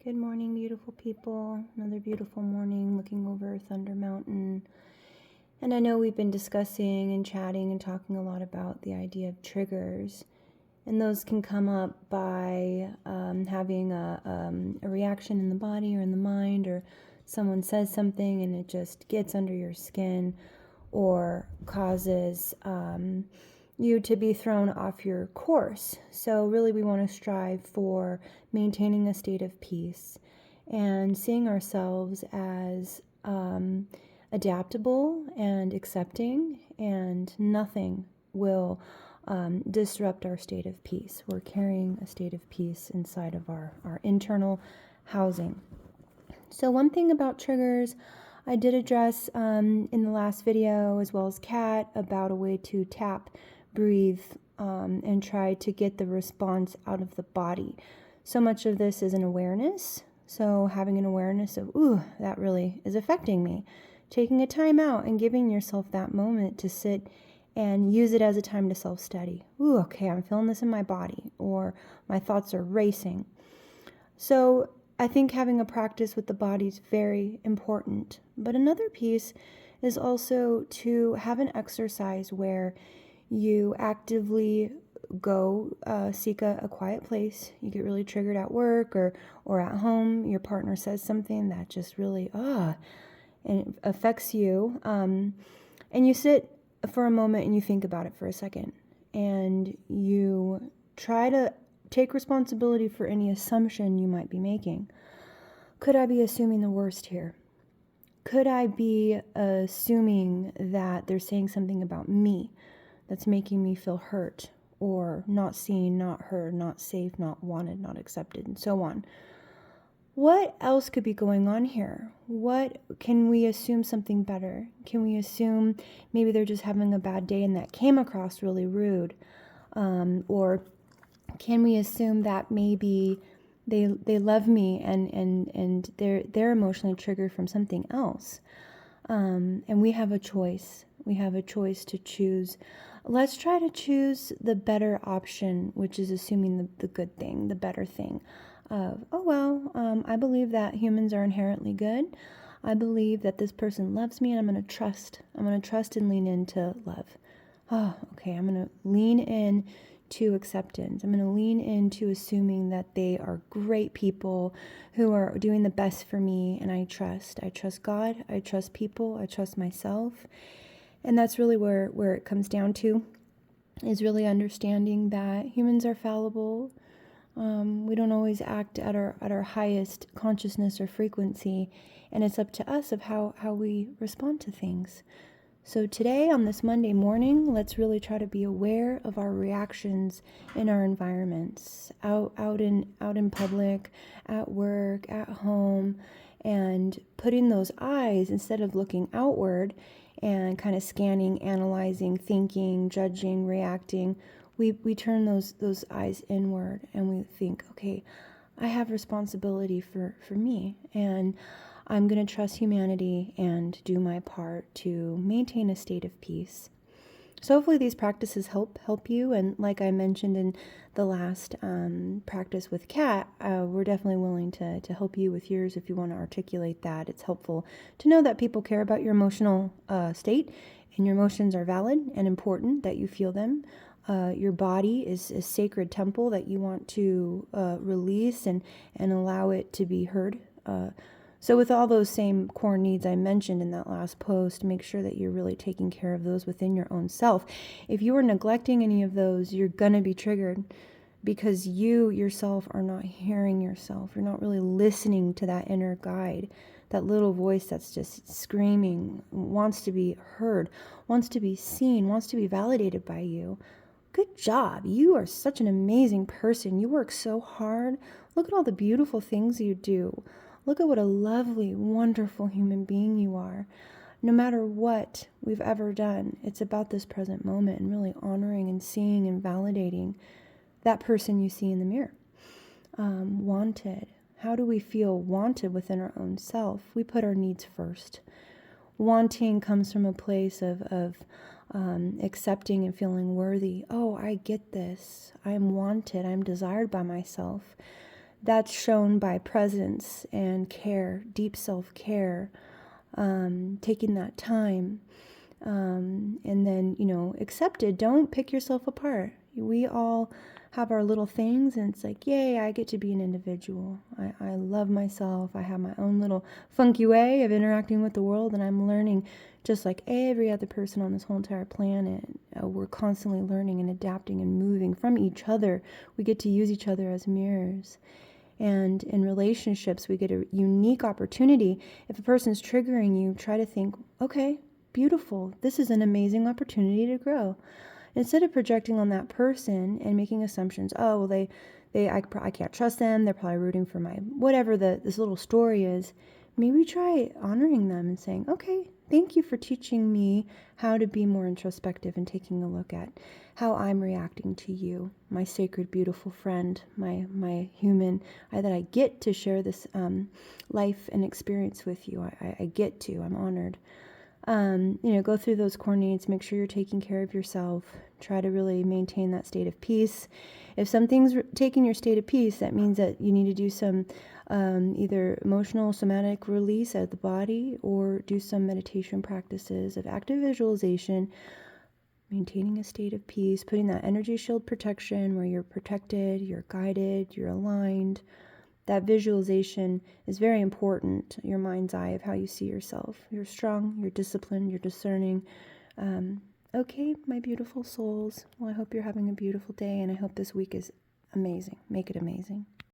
Good morning, beautiful people. Another beautiful morning looking over Thunder Mountain. And I know we've been discussing and chatting and talking a lot about the idea of triggers. And those can come up by having a reaction in the body or in the mind, or someone says something and it just gets under your skin or causes you to be thrown off your course. So really we want to strive for maintaining a state of peace and seeing ourselves as adaptable and accepting, and nothing will disrupt our state of peace. We're carrying a state of peace inside of our internal housing. So one thing about triggers, I did address in the last video, as well as Kat, about a way to tap, breathe, and try to get the response out of the body. So much of this is an awareness. So having an awareness of, ooh, that really is affecting me. Taking a time out and giving yourself that moment to sit and use it as a time to self-study. Ooh, okay, I'm feeling this in my body, or my thoughts are racing. So I think having a practice with the body is very important. But another piece is also to have an exercise where you actively go seek a quiet place. You get really triggered at work or at home. Your partner says something that just really, and it affects you. And you sit for a moment and you think about it for a second. And you try to take responsibility for any assumption you might be making. Could I be assuming the worst here? Could I be assuming that they're saying something about me that's making me feel hurt, or not seen, not heard, not safe, not wanted, not accepted, and so on? What else could be going on here? What can we assume something better? Can we assume maybe they're just having a bad day and that came across really rude? Or can we assume that maybe they love me and they're emotionally triggered from something else? And we have a choice. We have a choice to choose. Let's try to choose the better option, which is assuming the good thing, the better thing. I believe that humans are inherently good. I believe that this person loves me, and I'm going to trust. I'm going to trust and lean into love. Oh, okay, I'm going to lean in to acceptance. I'm going to lean into assuming that they are great people who are doing the best for me, and I trust. I trust God. I trust people. I trust myself. And that's really where it comes down to, is really understanding that humans are fallible. We don't always act at our highest consciousness or frequency, and it's up to us of how we respond to things. So today, on this Monday morning, let's really try to be aware of our reactions in our environments, out in public, at work, at home, and putting those eyes, instead of looking outward and kind of scanning, analyzing, thinking, judging, reacting, we turn those eyes inward and we think, okay, I have responsibility for me, and I'm going to trust humanity and do my part to maintain a state of peace. So hopefully these practices help you. And like I mentioned in the last practice with Kat, we're definitely willing to help you with yours if you want to articulate that. It's helpful to know that people care about your emotional state, and your emotions are valid and important, that you feel them. Your body is a sacred temple that you want to release and allow it to be heard. So with all those same core needs I mentioned in that last post, make sure that you're really taking care of those within your own self. If you are neglecting any of those, you're going to be triggered, because you yourself are not hearing yourself. You're not really listening to that inner guide, that little voice that's just screaming, wants to be heard, wants to be seen, wants to be validated by you. Good job. You are such an amazing person. You work so hard. Look at all the beautiful things you do. Look at what a lovely, wonderful human being you are. No matter what we've ever done, it's about this present moment and really honoring and seeing and validating that person you see in the mirror. Wanted. How do we feel wanted within our own self? We put our needs first. Wanting comes from a place of accepting and feeling worthy. Oh, I get this. I'm wanted. I'm desired by myself. that's shown by presence and care, deep self-care, taking that time, and then, accepted. Don't pick yourself apart. We all have our little things, and it's like, yay, I get to be an individual. I love myself. I have my own little funky way of interacting with the world, and I'm learning just like every other person on this whole entire planet. We're constantly learning and adapting and moving from each other. We get to use each other as mirrors. And in relationships, we get a unique opportunity. If a person's triggering you, try to think, okay, beautiful. This is an amazing opportunity to grow. Instead of projecting on that person and making assumptions, oh, well, I can't trust them. They're probably rooting for my, whatever this little story is. Maybe try honoring them and saying, okay, thank you for teaching me how to be more introspective and taking a look at how I'm reacting to you, my sacred, beautiful friend, my human, that I get to share this life and experience with you. I get to. I'm honored. Go through those core needs. Make sure you're taking care of yourself. Try to really maintain that state of peace. If something's taking your state of peace, that means that you need to do some either emotional, somatic release out of the body, or do some meditation practices of active visualization, maintaining a state of peace, putting that energy shield protection where you're protected, you're guided, you're aligned. That visualization is very important, your mind's eye of how you see yourself. You're strong, you're disciplined, you're discerning. Okay, my beautiful souls. Well, I hope you're having a beautiful day, and I hope this week is amazing. Make it amazing.